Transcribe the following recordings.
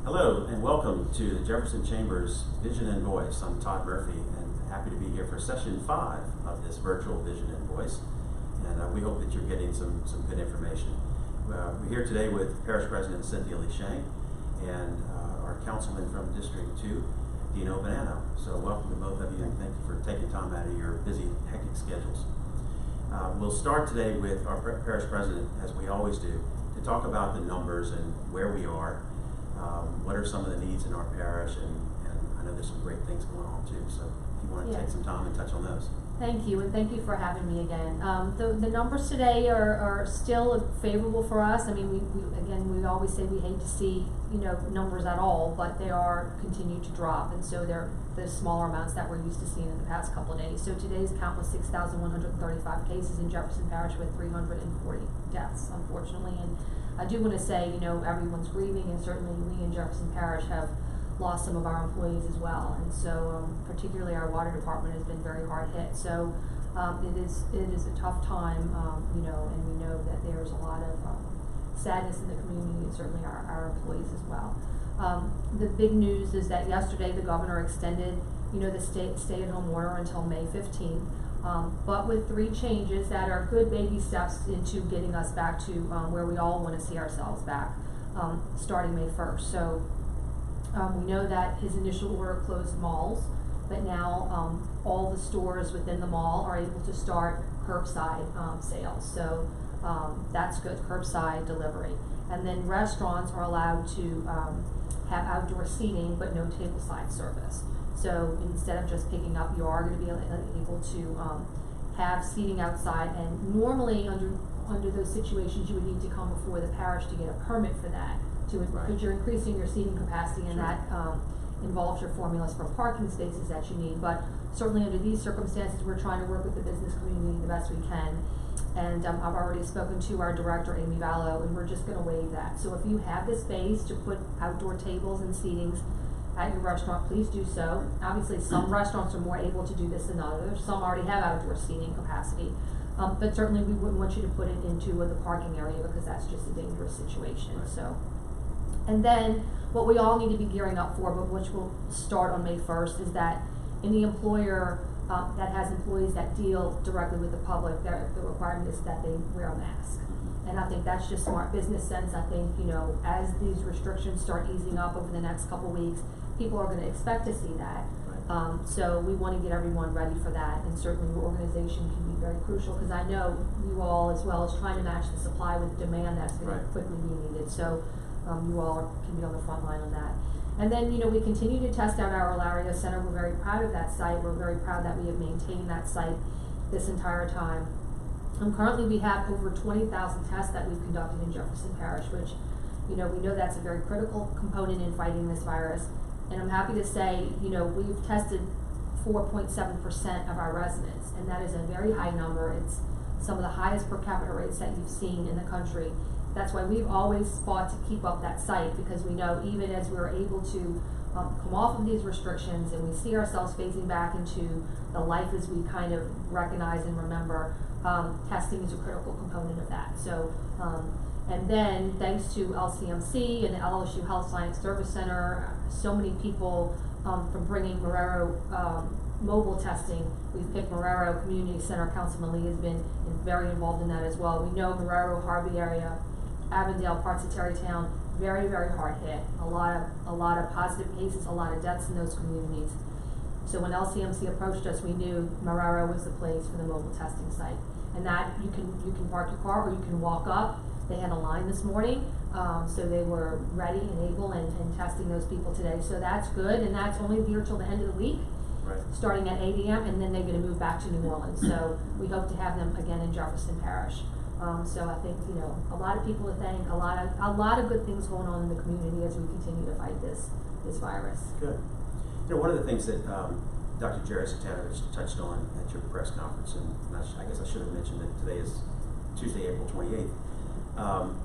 Hello and welcome to the Jefferson Chamber's Vision and Voice. I'm Todd Murphy and happy to be here for session 5 of this virtual Vision and Voice. And we hope that you're getting some good information. We're here today with Parish President Cynthia Sheng and our Councilman from District 2, Deano Bonano. So welcome to both of you and thank you for taking time out of your busy, hectic schedules. We'll start today with our Parish President, as we always do, to talk about the numbers and where we are. What are some of the needs in our parish, and I know there's some great things going on too, so if you want to take some time and touch on those. Thank you, and thank you for having me again. The numbers today are still favorable for us. I mean, we always say we hate to see, numbers at all, but they are continue to drop, and so they're the smaller amounts that we're used to seeing in the past couple of days. So today's count was 6,135 cases in Jefferson Parish with 340 deaths, unfortunately. And I do want to say, everyone's grieving, and certainly we in Jefferson Parish have lost some of our employees as well, and so particularly our water department has been very hard hit. So it is a tough time, and we know that there's a lot of sadness in the community, and certainly our employees as well. The big news is that yesterday the governor extended, the stay-at-home order until May 15th. But with 3 changes that are good baby steps into getting us back to where we all want to see ourselves back, starting May 1st. So we know that his initial order closed malls, but now all the stores within the mall are able to start curbside sales. So that's good, curbside delivery. And then restaurants are allowed to have outdoor seating, but no tableside service. So instead of just picking up, you are going to be able to have seating outside. And normally under those situations, you would need to come before the parish to get a permit for that, because you're increasing your seating capacity, and that involves your formulas for parking spaces that you need. But certainly under these circumstances, we're trying to work with the business community the best we can. And I've already spoken to our director, Amy Vallow, and we're just going to waive that. So if you have the space to put outdoor tables and seatings at your restaurant, please do so. Obviously, some restaurants are more able to do this than others. Some already have outdoor seating capacity. But certainly we wouldn't want you to put it into the parking area, because that's just a dangerous situation. Right. So, and then what we all need to be gearing up for, but which will start on May 1st, is that any employer that has employees that deal directly with the public, the requirement is that they wear a mask. And I think that's just smart business sense. I think, as these restrictions start easing up over the next couple weeks, people are going to expect to see that. Right. So we want to get everyone ready for that, and certainly your organization can be very crucial, because I know you all, as well as trying to match the supply with the demand that's going to quickly be needed. So you all can be on the front line on that. And then, we continue to test out our Ilaria Center. We're very proud of that site. We're very proud that we have maintained that site this entire time. Currently we have over 20,000 tests that we've conducted in Jefferson Parish, which, we know that's a very critical component in fighting this virus. And I'm happy to say, we've tested 4.7% of our residents, and that is a very high number. It's some of the highest per capita rates that you've seen in the country. That's why we've always fought to keep up that site, because we know even as we're able to come off of these restrictions and we see ourselves phasing back into the life as we kind of recognize and remember, testing is a critical component of that. So, and then thanks to LCMC and the LSU Health Science Service Center, so many people from bringing Marrero mobile testing. We've picked Marrero Community Center. Councilman Lee has been very involved in that as well. We know Marrero, Harvey area, Avondale, parts of Terrytown, very, very hard hit. A lot of positive cases, a lot of deaths in those communities. So when LCMC approached us, we knew Marrero was the place for the mobile testing site. And that you can park your car, or you can walk up. They had a line this morning, so they were ready and able and testing those people today. So that's good, and that's only here till the end of the week, starting at 8 a.m., and then they're going to move back to New Orleans. So we hope to have them again in Jefferson Parish. So I think, a lot of people to thank, a lot of good things going on in the community as we continue to fight this virus. Good. One of the things that Dr. Jerry Satanovich touched on at your press conference, and I guess I should have mentioned that today is Tuesday, April 28th.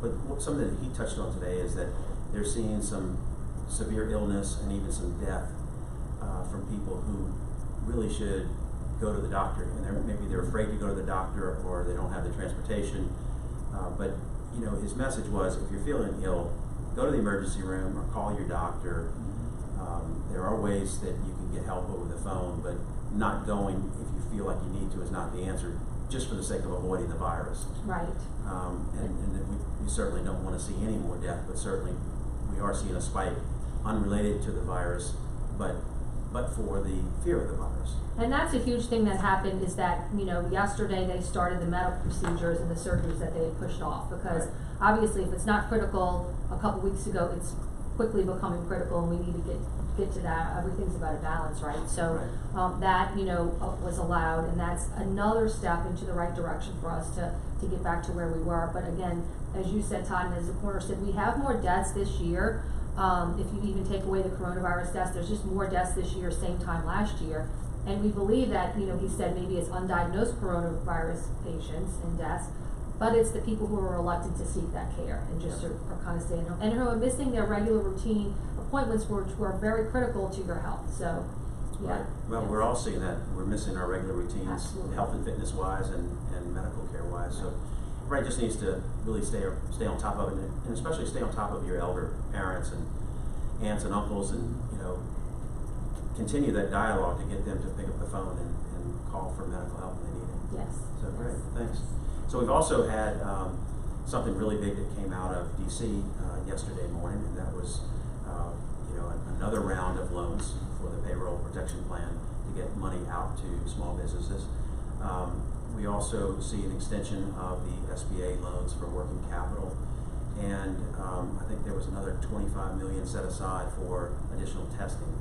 But something that he touched on today is that they're seeing some severe illness and even some death from people who really should go to the doctor, and maybe they're afraid to go to the doctor, or they don't have the transportation. But his message was, if you're feeling ill, go to the emergency room or call your doctor. There are ways that you can get help over the phone, but not going if you feel like you need to is not the answer, just for the sake of avoiding the virus. Right. And that we certainly don't want to see any more death, but certainly we are seeing a spike unrelated to the virus, but for the fear of the virus. And that's a huge thing that happened, is that, yesterday they started the medical procedures and the surgeries that they had pushed off, because Right. obviously if it's not critical a couple weeks ago, it's quickly becoming critical, and we need to get to that. Everything's about a balance, right? So that was allowed, and that's another step into the right direction for us to get back to where we were. But again, as you said, Todd, and as the coroner said, we have more deaths this year. If you even take away the coronavirus deaths, there's just more deaths this year, same time last year. And we believe that, he said maybe it's undiagnosed coronavirus patients and deaths, but it's the people who are reluctant to seek that care and just are kind of staying home and who are missing their regular routine appointments, which were very critical to your health. So, yeah. Right. Well, we're all seeing that. We're missing our regular routines, Absolutely. health and fitness wise and medical care wise. So everybody just needs to really stay on top of it, and especially stay on top of your elder parents and aunts and uncles, and continue that dialogue to get them to pick up the phone and call for medical help when they need it. Yes. So great, thanks. So we've also had something really big that came out of DC yesterday morning, and that was another round of loans for the payroll protection plan to get money out to small businesses. We also see an extension of the SBA loans for working capital, and I think there was another $25 million set aside for additional testing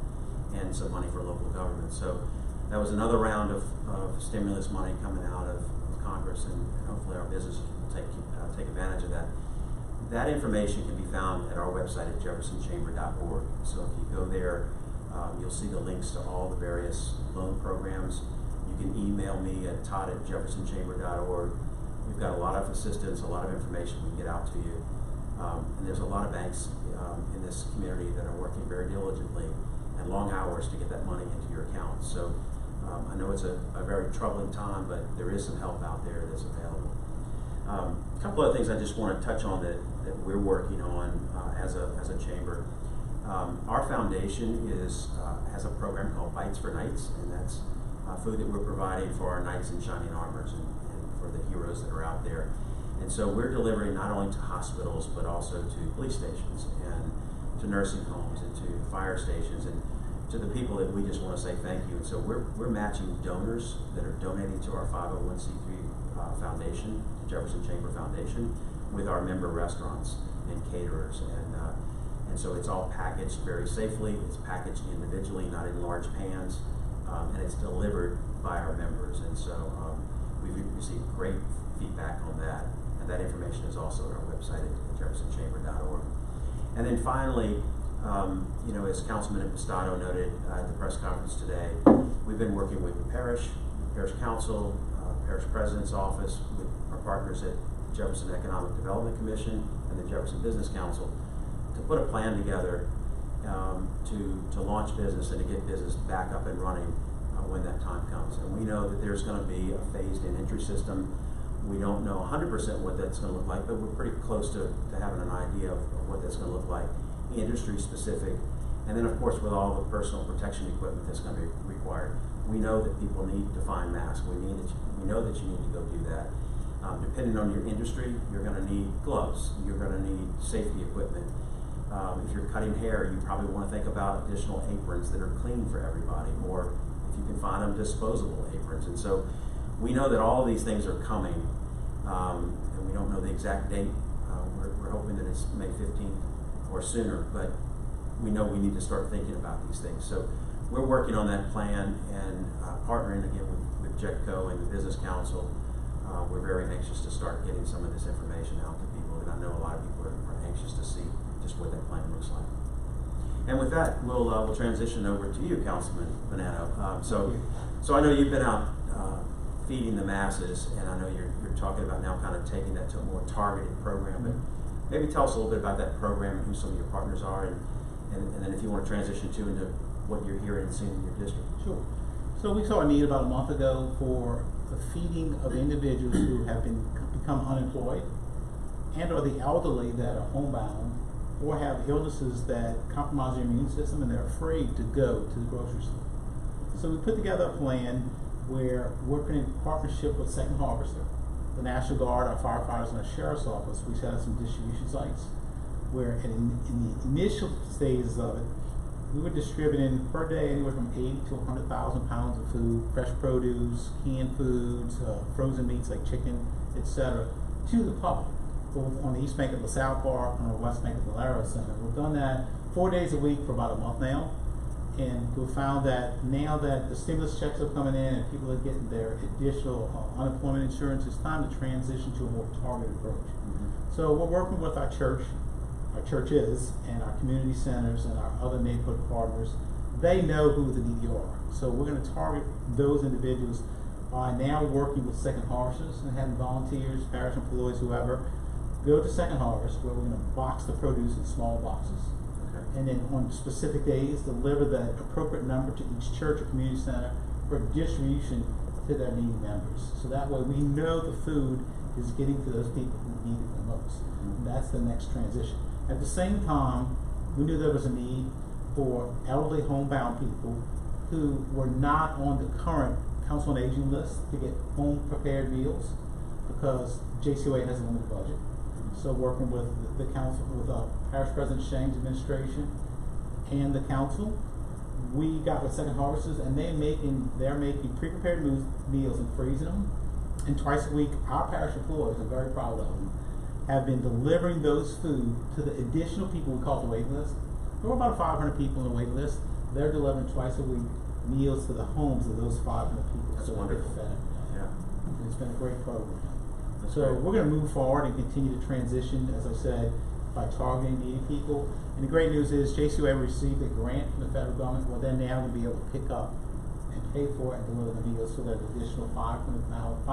and some money for local government. So that was another round of stimulus money coming out of Congress, and hopefully our businesses will take advantage of that. That information can be found at our website at jeffersonchamber.org. So if you go there, you'll see the links to all the various loan programs. You can email me at todd@jeffersonchamber.org. We've got a lot of assistance, a lot of information we can get out to you. And there's a lot of banks in this community that are working very diligently and long hours to get that money into your account. So I know it's a very troubling time, but there is some help out there that's available. A couple other things I just want to touch on that we're working on as a chamber. Our foundation has a program called Bites for Knights, and that's food that we're providing for our knights in shining armors and for the heroes that are out there. And so we're delivering not only to hospitals, but also to police stations and to nursing homes and to fire stations and to the people that we just want to say thank you. And so we're matching donors that are donating to our 501c3 foundation, the Jefferson Chamber Foundation, with our member restaurants and caterers. And so it's all packaged very safely. It's packaged individually, not in large pans, and it's delivered by our members. And so we've received great feedback on that. And that information is also on our website at jeffersonchamber.org. And then finally, as Councilman Pistado noted at the press conference today, we've been working with the parish council, parish president's office, with our partners at Jefferson Economic Development Commission and the Jefferson Business Council to put a plan together to launch business and to get business back up and running when that time comes. And we know that there's going to be a phased-in entry system. We don't know 100% what that's going to look like, but we're pretty close to having an idea of what that's going to look like, industry specific, and then of course with all the personal protection equipment that's going to be required. We know that people need to find masks. We know that you need to go do that. Depending on your industry, you're going to need gloves. You're going to need safety equipment. If you're cutting hair, you probably want to think about additional aprons that are clean for everybody, or if you can find them, disposable aprons. And so we know that all of these things are coming, and we don't know the exact date. We're hoping that it's May 15th or sooner, but we know we need to start thinking about these things. So we're working on that plan and partnering again with JETCO and the Business Council. We're very anxious to start getting some of this information out to people, and I know a lot of people are anxious to see just what that plan looks like. And with that, we'll transition over to you, Councilman Bonano. So I know you've been out feeding the masses, and I know you're talking about now kind of taking that to a more targeted program. But maybe tell us a little bit about that program and who some of your partners are, and then if you want to transition into what you're hearing and seeing in your district. Sure. So we saw a need about a month ago for the feeding of individuals who have become unemployed and or the elderly that are homebound or have illnesses that compromise their immune system, and they're afraid to go to the grocery store. So we put together a plan where, working in partnership with Second Harvester, the National Guard, our firefighters, and our sheriff's office, we set up some distribution sites where in the initial stages of it, we were distributing per day anywhere from 80 to 100,000 pounds of food, fresh produce, canned foods, frozen meats like chicken, etc., to the public, both on the east bank of LaSalle Park and on the west bank of the Laro Center. We've done that 4 days a week for about a month now, and we've found that now that the stimulus checks are coming in and people are getting their additional unemployment insurance, it's time to transition to a more targeted approach. Mm-hmm. So we're working with our churches, and our community centers and our other neighborhood partners. They know who the needy are. So we're going to target those individuals by now working with Second Harvesters and having volunteers, parish employees, whoever, go to Second Harvest, where we're going to box the produce in small boxes. Okay. And then on specific days, deliver the appropriate number to each church or community center for distribution to their needy members. So that way we know the food is getting to those people who need it the most. Mm-hmm. And that's the next transition. At the same time, we knew there was a need for elderly homebound people who were not on the current Council on Aging list to get home prepared meals, because JCOA has a limited budget. So working with the council, with Parish President Sheng's administration and the council, we got with Second Harvesters, and they're making pre-prepared meals and freezing them. And twice a week, our parish employees, I'm very proud of them, have been delivering those food to the additional people we call the wait list. There were about 500 people on the wait list. They're delivering twice a week meals to the homes of those 500 people. That's so wonderful. Fed. Yeah. It's been a great program. That's So great. we're going to move forward and continue to transition, as I said, by targeting needy people. And the great news is JCOA received a grant from the federal government. Well, they're now going to be able to pick up and pay for it and deliver the meals to that additional 500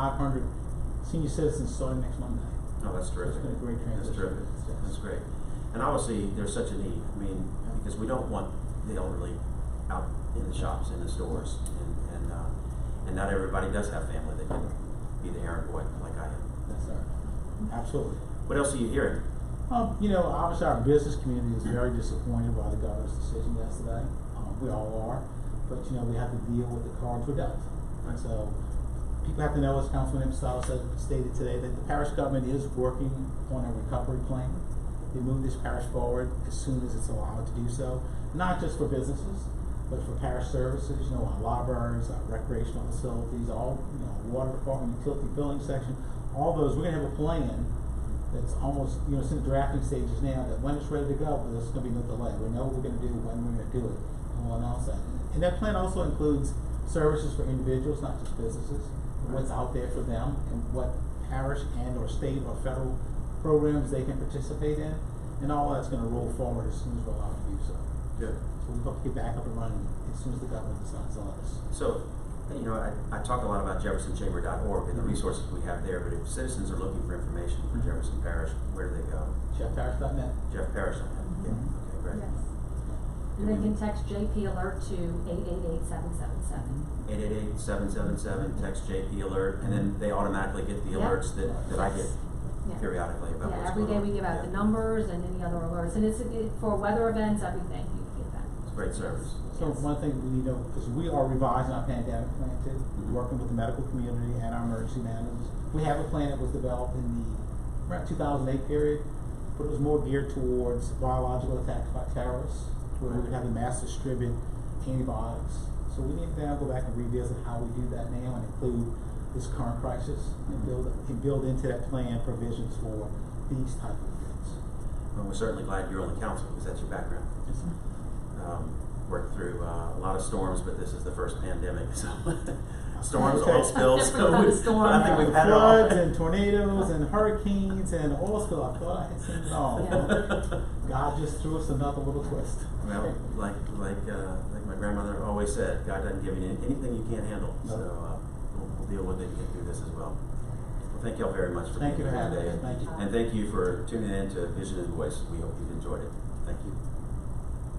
senior citizens starting next Monday. Oh, that's terrific. It's been a great transition. That's terrific. Yes. That's great. And obviously, there's such a need. I mean, because we don't want the elderly out in the shops, in the stores, and not everybody does have family that can be the errand boy like I am. That's right. Absolutely. What else are you hearing? Obviously our business community is very disappointed by the governor's decision yesterday. We all are, but we have to deal with the cards we're dealt. And so people have to know, as Councilman Imstal stated today, that the parish government is working on a recovery plan. They move this parish forward as soon as it's allowed to do so, not just for businesses, but for parish services, our libraries, our recreational facilities, all, water department, utility billing section, all those. We're going to have a plan that's almost, it's in the drafting stages now, that when it's ready to go, there's going to be no delay. We know what we're going to do, when we're going to do it, and we'll announce that. And that plan also includes services for individuals, not just businesses, what's out there for them, and what parish and or state or federal programs they can participate in, and all that's going to roll forward as soon as we're allowed to do so. Good. So we hope to get back up and running as soon as the government decides on us. So, I talk a lot about jeffersonchamber.org and the resources we have there, but if citizens are looking for information for Jefferson Parish, where do they go? JeffParish.net. JeffParish.net. Mm-hmm. Yeah. Okay, great. Yes. And they can text JP Alert to 888-777. 888-777, text JP Alert, and then they automatically get the Yep. alerts that I get Yeah. periodically about what's Every going day on. we give out the numbers and any other alerts, and it's for weather events, everything, you can get that. It's great service. So one thing we need to know is we are revising our pandemic plan too, Mhm. working with the medical community and our emergency managers. We have a plan that was developed in the around 2008 period, but it was more geared towards biological attacks by terrorists, where we would have the mass distribute antibiotics. So we need to now go back and revisit how we do that now and include this current crisis and build into that plan provisions for these type of events. Well, we're certainly glad you're on the council because that's your background. Worked through a lot of storms, but this is the first pandemic, so storms, Okay. oil spills. Different kind of storm. I think we've had it all. Floods and tornadoes and hurricanes and oil spill. I thought I had seen it all. Yeah. God just threw us another little twist. Well, like my grandmother always said, God doesn't give you anything you can't handle. No. So we'll deal with it and get through this as well. Well, thank you all very much for Thank being you for here having today, us. Thank you. and thank you for tuning in to Vision and Voice. We hope you've enjoyed it. Thank you.